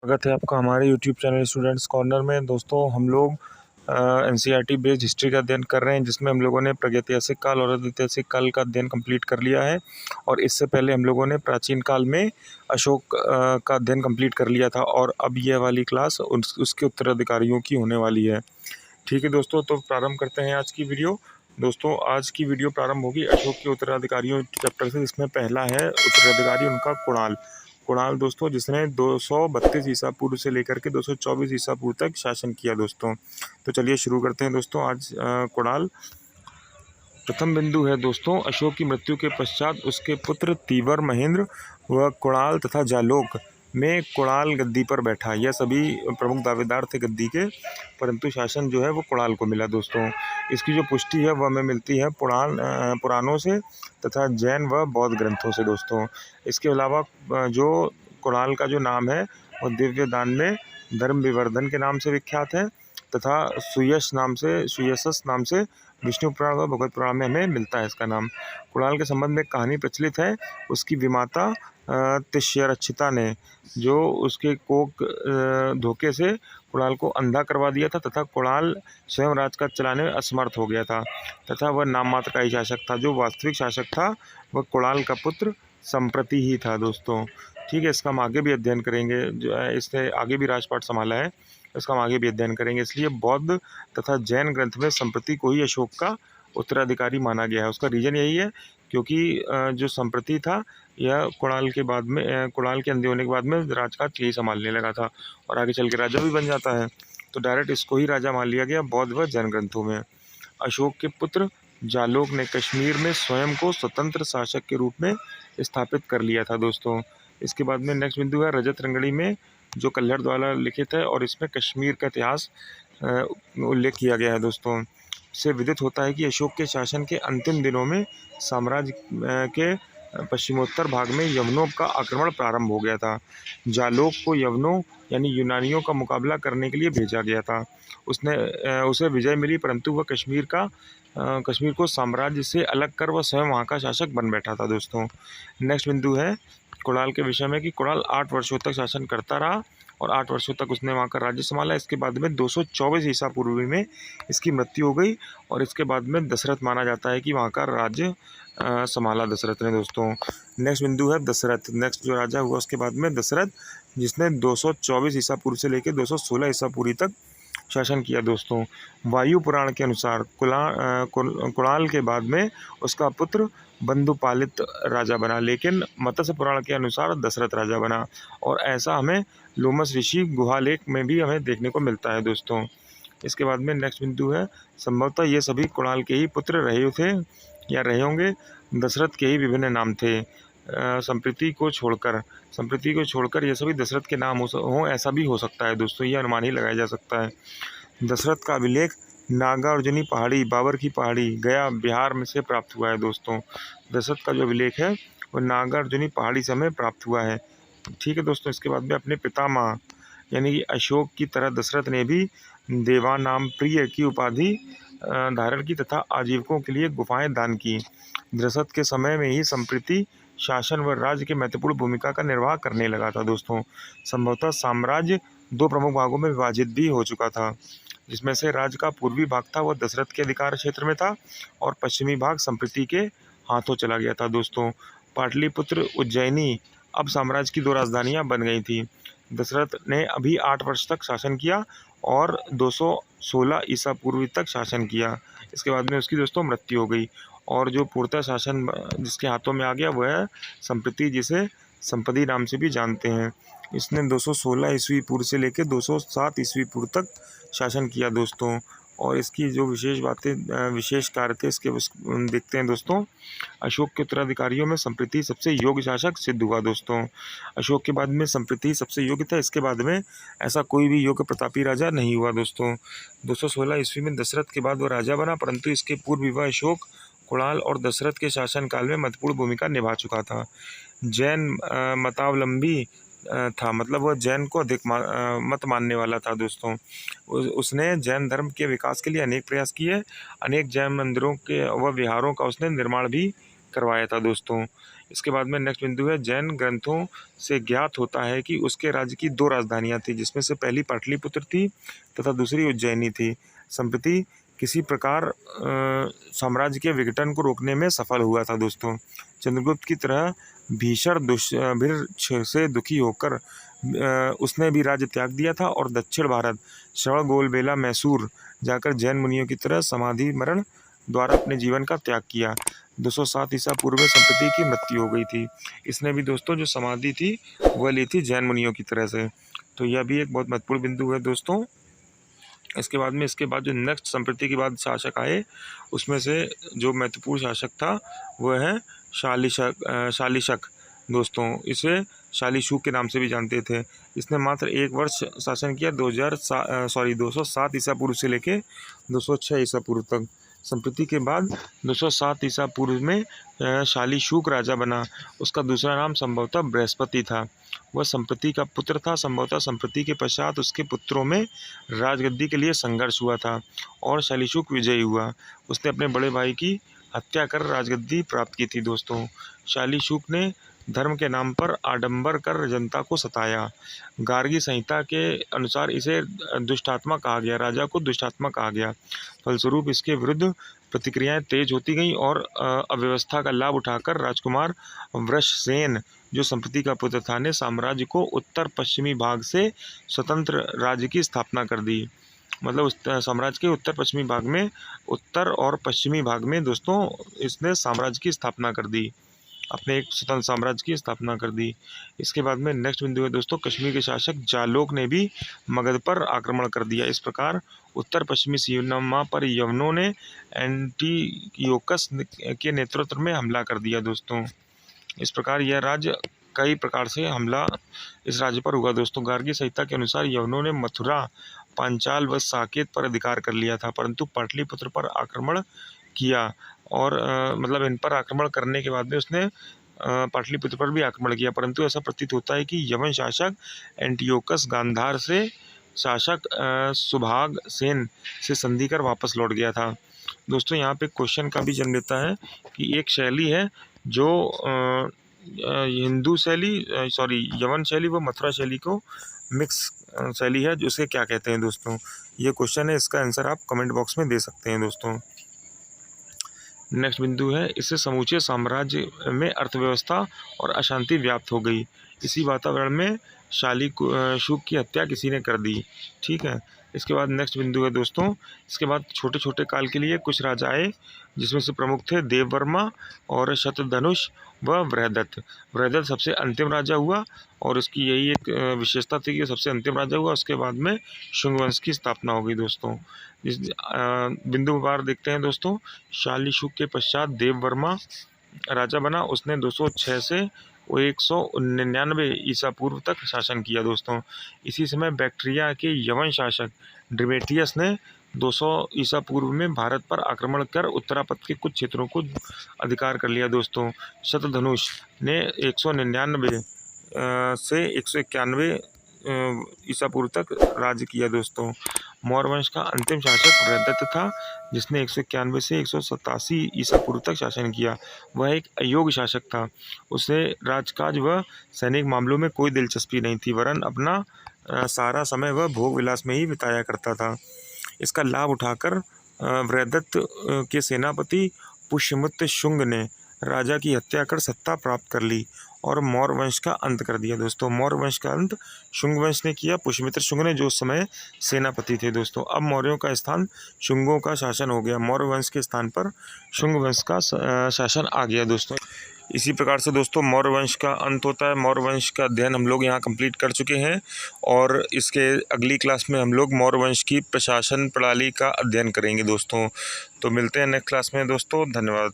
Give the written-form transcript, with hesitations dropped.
स्वागत है आपका हमारे यूट्यूब चैनल स्टूडेंट्स कॉर्नर में। दोस्तों हम लोग एनसीईआरटी बेस्ड हिस्ट्री का अध्ययन कर रहे हैं, जिसमें हम लोगों ने प्रागैतिहासिक काल और ऐतिहासिक काल का अध्ययन कंप्लीट कर लिया है। और इससे पहले हम लोगों ने प्राचीन काल में अशोक का अध्ययन कंप्लीट कर लिया था, और अब यह वाली क्लास उसके उत्तराधिकारियों की होने वाली है। ठीक है दोस्तों, तो प्रारंभ करते हैं आज की वीडियो। दोस्तों आज की वीडियो प्रारंभ होगी अशोक के उत्तराधिकारियों चैप्टर से, जिसमें पहला है उत्तराधिकारी उनका कुणाल। कुणाल दोस्तों, जिसने 232 ईसा पूर्व से लेकर के 224 ईसा पूर्व तक शासन किया दोस्तों। तो चलिए शुरू करते हैं दोस्तों आज कुणाल। प्रथम बिंदु है दोस्तों, अशोक की मृत्यु के पश्चात उसके पुत्र तीवर महेंद्र व कुणाल तथा जालोक में कुणाल गद्दी पर बैठा। यह सभी प्रमुख दावेदार थे गद्दी के, परंतु शासन जो है वो कुणाल को मिला दोस्तों। इसकी जो पुष्टि है वह हमें मिलती है पुराणों से तथा जैन व बौद्ध ग्रंथों से दोस्तों। इसके अलावा जो कुणाल का जो नाम है वो दिव्य दान में धर्म विवर्धन के नाम से विख्यात है, तथा सुयशस नाम से विष्णु पुराण व भगवत पुराण में हमें मिलता है इसका नाम। कुणाल के संबंध में एक कहानी प्रचलित है। उसकी विमाता तिष्यरक्षिता ने जो उसके कोक धोखे से कुणाल को अंधा करवा दिया था, तथा कुणाल स्वयं राजकाज चलाने में असमर्थ हो गया था, तथा वह नाम मात्र का ही शासक था। जो वास्तविक शासक था वह कुणाल का पुत्र संप्रति ही था दोस्तों। ठीक है, इसका हम आगे भी अध्ययन करेंगे। जो है इसने आगे भी राजपाट संभाला है, इसका हम आगे भी अध्ययन करेंगे। इसलिए बौद्ध तथा जैन ग्रंथ में संप्रति को ही अशोक का उत्तराधिकारी माना गया है। उसका रीजन यही है क्योंकि जो संप्रति था यह कुणाल के अंधे होने के बाद में राजकाज यही संभालने लगा था, और आगे चल के राजा भी बन जाता है। तो डायरेक्ट इसको ही राजा मान लिया गया बौद्ध व जैन ग्रंथों में। अशोक के पुत्र जालोक ने कश्मीर में स्वयं को स्वतंत्र शासक के रूप में स्थापित कर लिया था दोस्तों। इसके बाद में नेक्स्ट बिंदु है रजत रंगड़ी में, जो कल्हड़ द्वारा लिखित है, और इसमें कश्मीर का इतिहास उल्लेख किया गया है दोस्तों। इससे विदित होता है कि अशोक के शासन के अंतिम दिनों में साम्राज्य के पश्चिमोत्तर भाग में यवनों का आक्रमण प्रारंभ हो गया था। जालोक को यवनों यानी यूनानियों का मुकाबला करने के लिए भेजा गया था। उसे विजय मिली, परंतु वह कश्मीर को साम्राज्य से अलग कर वह स्वयं वहाँ का शासक बन बैठा था दोस्तों। नेक्स्ट बिंदु है कुणाल के विषय में कि कुणाल 8 वर्षों तक शासन करता रहा, और 8 वर्षों तक उसने वहाँ का राज्य संभाला। इसके बाद में 224 ईसा पूर्व में इसकी मृत्यु हो गई, और इसके बाद में दशरथ माना जाता है कि वहाँ का राज्य संभाला दशरथ ने दोस्तों। नेक्स्ट बिंदु है दशरथ। नेक्स्ट जो राजा हुआ उसके बाद में दशरथ, जिसने 224 ईसा पूर्व से लेकर 216 ईसा पूर्व तक शासन किया दोस्तों। वायु पुराण के अनुसार कुणाल के बाद में उसका पुत्र बंधुपालित राजा बना, लेकिन मत्स्य पुराण के अनुसार दशरथ राजा बना, और ऐसा हमें लोमस ऋषि गुहालेख में भी हमें देखने को मिलता है दोस्तों। इसके बाद में नेक्स्ट बिंदु है संभवतः ये सभी कुणाल के ही पुत्र रहे थे या रहे होंगे। दशरथ के ही विभिन्न नाम थे। संप्रति को छोड़कर ये सभी दशरथ के नाम हों ऐसा भी हो सकता है दोस्तों, ये अनुमान ही लगाया जा सकता है। दशरथ का अभिलेख नागार्जुनी पहाड़ी, बाबर की पहाड़ी, गया बिहार में से प्राप्त हुआ है दोस्तों। दशरथ का जो अभिलेख है वो नागार्जुनी पहाड़ी से हमें प्राप्त हुआ है। ठीक है दोस्तों, इसके बाद में अपने पितामह यानी कि अशोक की तरह दशरथ ने भी देवानाम प्रिय की उपाधि धारण की, तथा आजीविकों के लिए गुफाएं दान की। दशरथ के समय में ही संप्रति शासन व राज्य के महत्वपूर्ण भूमिका का निर्वाह करने लगा था दोस्तों। संभवतः साम्राज्य 2 प्रमुख भागों में विभाजित भी हो चुका था, जिसमें से राज्य का पूर्वी भाग था वह दशरथ के अधिकार क्षेत्र में था, और पश्चिमी भाग संप्रति के हाथों चला गया था दोस्तों। पाटलिपुत्र उज्जैनी अब साम्राज्य की 2 राजधानियां बन गई थी। दशरथ ने अभी 8 वर्ष तक शासन किया और 216 ईसा पूर्व तक शासन किया। इसके बाद में उसकी दोस्तों मृत्यु हो गई, और जो पूर्णतः शासन जिसके हाथों में आ गया वह है संप्रति, जिसे संपदी नाम से भी जानते हैं। इसने 216 ईस्वी पूर्व से लेकर 207 ईस्वी पूर्व तक शासन किया दोस्तों। और इसकी जो विशेष कार्य थे इसके देखते हैं दोस्तों। अशोक के उत्तराधिकारियों में संप्रति सबसे योग्य शासक सिद्ध हुआ दोस्तों। अशोक के बाद में संप्रति सबसे योग्य था, इसके बाद में ऐसा कोई भी योग्य प्रतापी राजा नहीं हुआ दोस्तों। 216 ईस्वी में दशरथ के बाद वह राजा बना, परंतु इसके पूर्व भी वह अशोक, कुणाल और दशरथ के शासनकाल में महत्वपूर्ण भूमिका निभा चुका था। जैन मतावलंबी था, मतलब वह जैन को अधिक मत मानने वाला था दोस्तों। उसने जैन धर्म के विकास के लिए अनेक प्रयास किए। अनेक जैन मंदिरों के व विहारों का उसने निर्माण भी करवाया था दोस्तों। इसके बाद में नेक्स्ट बिंदु है, जैन ग्रंथों से ज्ञात होता है कि उसके राज्य की 2 राजधानियाँ थी, जिसमें से पहली पाटलिपुत्र थी तथा दूसरी उज्जैनी थी। संप्रति किसी प्रकार साम्राज्य के विघटन को रोकने में सफल हुआ था दोस्तों। चंद्रगुप्त की तरह भीषण दुष्भिक्ष से दुखी होकर उसने भी राज्य त्याग दिया था और दक्षिण भारत श्रवणबेलगोला मैसूर जाकर जैन मुनियों की तरह समाधि मरण द्वारा अपने जीवन का त्याग किया। 207 ईसा पूर्व में संप्रति की मृत्यु हो गई थी। इसने भी दोस्तों जो समाधि थी वह ली थी जैन मुनियों की तरह से। तो यह भी एक बहुत महत्वपूर्ण बिंदु है दोस्तों। इसके बाद जो नेक्स्ट संप्रति के बाद शासक आए, उसमें से जो महत्वपूर्ण शासक था वह है शालिशक दोस्तों। इसे शालिशुक के नाम से भी जानते थे। इसने मात्र 1 वर्ष शासन किया, 207 ईसा पूर्व से लेके 206 ईसा पूर्व तक। संप्रति के बाद 207 ईसा पूर्व में शालिशुक राजा बना। उसका दूसरा नाम संभवतः बृहस्पति था। वह संप्रति का पुत्र था। संभवतः संप्रति के पश्चात उसके पुत्रों में राजगद्दी के लिए संघर्ष हुआ था और शालिशुक विजयी हुआ। उसने अपने बड़े भाई की हत्या कर राजगद्दी प्राप्त की थी दोस्तों। शालिशुक ने धर्म के नाम पर आडंबर कर जनता को सताया। गार्गी संहिता के अनुसार इसे दुष्टात्मा कहा गया, राजा को दुष्टात्मा कहा गया। फलस्वरूप इसके विरुद्ध प्रतिक्रियाएं तेज होती गईं और अव्यवस्था का लाभ उठाकर राजकुमार वृषसेन, जो संप्रति का पुत्र था, ने साम्राज्य को उत्तर पश्चिमी भाग से स्वतंत्र राज्य की स्थापना कर दी। मतलब उस साम्राज्य के उत्तर और पश्चिमी भाग में दोस्तों इसने साम्राज्य की स्थापना कर दी, अपने एक स्वतंत्र साम्राज्य की स्थापना कर दी। इसके बाद में नेक्स्ट बिंदु है दोस्तों, कश्मीर के शासक जालोक ने भी मगध पर आक्रमण कर दिया। इस प्रकार उत्तर पश्चिमी सीमा पर यवनों ने एंटियोकस के नेतृत्व में हमला कर दिया दोस्तों। इस प्रकार यह राज्य कई प्रकार से हमला इस राज्य पर हुआ दोस्तों। गार्गी संहिता के अनुसार यवनों ने मथुरा, पांचाल व साकेत पर अधिकार कर लिया था, परंतु पाटलिपुत्र पर आक्रमण किया और मतलब इन पर आक्रमण करने के बाद में उसने पाटलिपुत्र पर भी आक्रमण किया, परंतु ऐसा प्रतीत होता है कि यवन शासक एंटियोकस गांधार से शासक सुभाग सेन से संधि कर वापस लौट गया था। दोस्तों यहाँ पे क्वेश्चन का भी जन्म लेता है कि एक शैली है जो यवन शैली व मथुरा शैली को मिक्स शैली है, जो उसे क्या कहते हैं दोस्तों। ये क्वेश्चन है, इसका आंसर आप कमेंट बॉक्स में दे सकते हैं दोस्तों। नेक्स्ट बिंदु है, इससे समूचे साम्राज्य में अर्थव्यवस्था और अशांति व्याप्त हो गई। इसी वातावरण में शालिशुक की हत्या किसी ने कर दी। ठीक है। इसके बाद नेक्स्ट बिंदु है दोस्तों, इसके बाद छोटे छोटे काल के लिए कुछ राजा आए, जिसमें से प्रमुख थे देववर्मा और शतधनुष व बृहदत्त। बृहदत्त सबसे अंतिम राजा हुआ और इसकी यही एक विशेषता थी कि सबसे अंतिम राजा हुआ। उसके बाद में शुंग वंश की स्थापना हो गई दोस्तों। इस बिंदु पर देखते हैं दोस्तों, शालिशुक के पश्चात देववर्मा राजा बना। उसने 206 से 199 ईसा पूर्व तक शासन किया दोस्तों। इसी समय बैक्ट्रिया के यवन शासक ड्रिमेटियस ने 200 ईसा पूर्व में भारत पर आक्रमण कर उत्तरापथ के कुछ क्षेत्रों को अधिकार कर लिया दोस्तों। शतधनुष ने 199 से 191 ईसा पूर्व तक राज्य किया दोस्तों। मौर्य वंश का अंतिम शासक बृहदत्त था, जिसने 191 से 187 ईसा पूर्व तक शासन किया। वह एक अयोग्य शासक था। उसे राजकाज व सैनिक मामलों में कोई दिलचस्पी नहीं थी, वरन अपना सारा समय वह भोग विलास में ही बिताया करता था। इसका लाभ उठाकर बृहदत्त के सेनापति पुष्यमित्र शुंग ने राजा की हत्या कर सत्ता प्राप्त कर ली और मौर्य वंश का अंत कर दिया दोस्तों। मौर्य वंश का अंत शुंग वंश ने किया, पुष्यमित्र शुंग ने, जो उस समय सेनापति थे दोस्तों। अब मौर्यों का स्थान शुंगों का शासन हो गया। मौर्य वंश के स्थान पर शुंग वंश का शासन आ गया दोस्तों। इसी प्रकार से दोस्तों मौर्य वंश का अंत होता है। मौर्य वंश का अध्ययन हम लोग यहाँ कंप्लीट कर चुके हैं और इसके अगली क्लास में हम लोग मौर्य वंश की प्रशासन प्रणाली का अध्ययन करेंगे दोस्तों। तो मिलते हैं नेक्स्ट क्लास में दोस्तों। धन्यवाद।